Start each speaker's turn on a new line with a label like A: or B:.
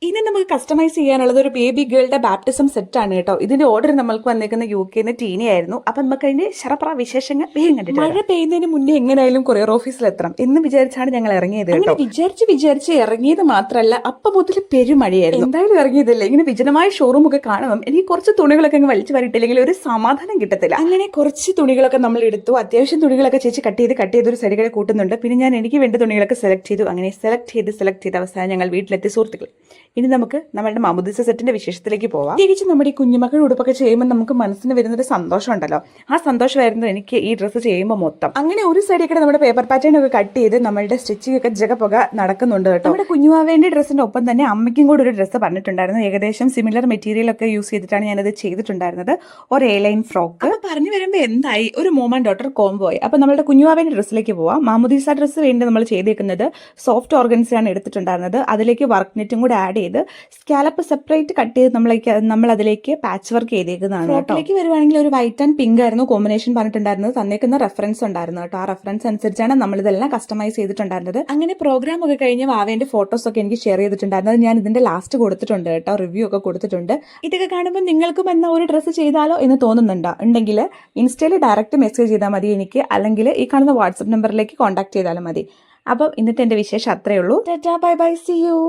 A: ഇനി നമുക്ക് കസ്റ്റമൈസ് ചെയ്യാനുള്ളത് ഒരു ബേബി ഗേളുടെ ബാപ്റ്റിസം സെറ്റ് ആണ് കേട്ടോ. ഇതിന്റെ ഓർഡർ നമ്മൾക്ക് വന്നേക്കുന്ന UK ടീനയായിരുന്നു. അപ്പൊ നമുക്ക് അതിന്റെ ശറപ്ര വിശേഷങ്ങൾ വേഗം കണ്ടിട്ട് മഴ പെയ്യുന്നതിന് മുന്നേ എങ്ങനെയായാലും കൊറിയർ ഓഫീസിൽ എത്തണം എന്ന് വിചാരിച്ചാണ് ഞങ്ങൾ ഇറങ്ങിയത് കേട്ടോ. വിചാരിച്ച് ഇറങ്ങിയത് മാത്രമല്ല അപ്പൊ മുതൽ പെരുമഴയായിരുന്നു. എന്തായാലും ഇറങ്ങിയതല്ലേ, ഇങ്ങനെ വിജനമായ ഷോറൂം ഒക്കെ കാണുമ്പോൾ എനിക്ക് കുറച്ച് തുണികളൊക്കെ അങ്ങ് വലിച്ചു വരിട്ടില്ലെങ്കിൽ ഒരു സമാധാനം കിട്ടത്തില്ല. അങ്ങനെ കുറച്ച് തുണികളൊക്കെ നമ്മൾ എടുത്തു. അത്യാവശ്യം തുണികളൊക്കെ ചേച്ചി കട്ട് ചെയ്ത് ഒരു സൈഡിൽ കൂട്ടുന്നുണ്ട്. പിന്നെ ഞാൻ എനിക്ക് വേണ്ട തുണികളൊക്കെ സെലക്ട് ചെയ്തു. അങ്ങനെ സെലക്ട് ചെയ്ത് അവസാനം ഞങ്ങൾ വീട്ടിലെത്തി. സുഹൃത്തുക്കൾ, ഇനി നമുക്ക് നമ്മുടെ മാമുദീസ സെറ്റിന്റെ വിശേഷത്തിലേക്ക് പോവാം. തിരിച്ച് നമ്മുടെ ഈ കുഞ്ഞുമക്കളുടെ ഉടുപ്പൊക്കെ ചെയ്യുമ്പോൾ നമുക്ക് മനസ്സിന് വരുന്നൊരു സന്തോഷം ഉണ്ടല്ലോ. ആ സന്തോഷമായിരുന്നു എനിക്ക് ഈ ഡ്രസ്സ് ചെയ്യുമ്പോൾ മൊത്തം. അങ്ങനെ ഒരു സൈഡിൽ കൂടെ നമ്മുടെ പേപ്പർ പാറ്റേൺ ഒക്കെ കട്ട് ചെയ്ത് നമ്മളുടെ സ്റ്റിച്ചിങ് ഒക്കെ ജഗപുക നടക്കുന്നുണ്ട് കേട്ടോ. നമ്മുടെ കുഞ്ഞുമാവേന്റെ ഡ്രസ്സിന്റെ ഒപ്പം തന്നെ അമ്മയ്ക്കും കൂടെ ഒരു ഡ്രസ്സ് പറഞ്ഞിട്ടുണ്ടായിരുന്നു. ഏകദേശം സിമിലർ മെറ്റീരിയൽ ഒക്കെ യൂസ് ചെയ്തിട്ടാണ് ഞാനത് ചെയ്തിട്ടുണ്ടായിരുന്നത്. ഒരു A-line ഫ്രോക്ക്. അപ്പൊ പറഞ്ഞു വരുമ്പോൾ എന്തായി, ഒരു മോം ആൻഡ് ഡോട്ടർ കോംബോയി. അപ്പൊ നമ്മുടെ കുഞ്ഞുമാവേന്റെ ഡ്രസ്സിലേക്ക് പോവാം. മാമുദീസ ഡ്രസ്സ് വേണ്ടി നമ്മൾ ചെയ്തേക്കുന്നത് സോഫ്റ്റ് ഓർഗൻസിയാണ് എടുത്തിട്ടുണ്ടായിരുന്നത്. അതിലേക്ക് വർക്ക് നെറ്റും കൂടെ ആഡ് ചെയ്ത് സ്കാലപ്പ് സെപ്പറേറ്റ് കട്ട് ചെയ്ത് നമ്മൾ അതിലേക്ക് പാച്ച് വർക്ക് ചെയ്തേക്കുന്നതാണ്. ഫ്രോക്കിലേക്ക് വരുവാണെങ്കിൽ ഒരു വൈറ്റ് ആൻഡ് പിങ്ക് ആയിരുന്നു കോമ്പിനേഷൻ പറഞ്ഞിട്ടുണ്ടായിരുന്നത്. തന്നേക്കുന്ന റെഫറൻസ് ഉണ്ടായിരുന്നു കേട്ടോ. ആ റെഫറൻസ് അനുസരിച്ചാണ് നമ്മൾ ഇതെല്ലാം കസ്റ്റമൈസ് ചെയ്തിട്ടുണ്ടായിരുന്നത്. അങ്ങനെ പ്രോഗ്രാം ഒക്കെ കഴിഞ്ഞ് വാവേന്റെ ഫോട്ടോസ് ഒക്കെ എനിക്ക് ഷെയർ ചെയ്തിട്ടുണ്ടായിരുന്നത് ഞാൻ ഇതിന്റെ ലാസ്റ്റ് കൊടുത്തിട്ടുണ്ട് കേട്ടോ. റിവ്യൂ ഒക്കെ കൊടുത്തിട്ടുണ്ട്. ഇതൊക്കെ കാണുമ്പോൾ നിങ്ങൾക്കും എന്നാ ഒരു ഡ്രസ്സ് ചെയ്താലോ എന്ന് തോന്നുന്നുണ്ടോ? ഉണ്ടെങ്കിൽ ഇൻസ്റ്റയിൽ ഡയറക്റ്റ് മെസ്സേജ് ചെയ്താൽ മതി എനിക്ക്, അല്ലെങ്കിൽ ഈ കാണുന്ന വാട്സ്ആപ്പ് നമ്പറിലേക്ക് കോൺടാക്ട് ചെയ്താലും മതി. അപ്പം ഇന്നത്തെ എന്റെ വിശേഷം അത്രയേ ഉള്ളൂ. Tata, bye bye, see U.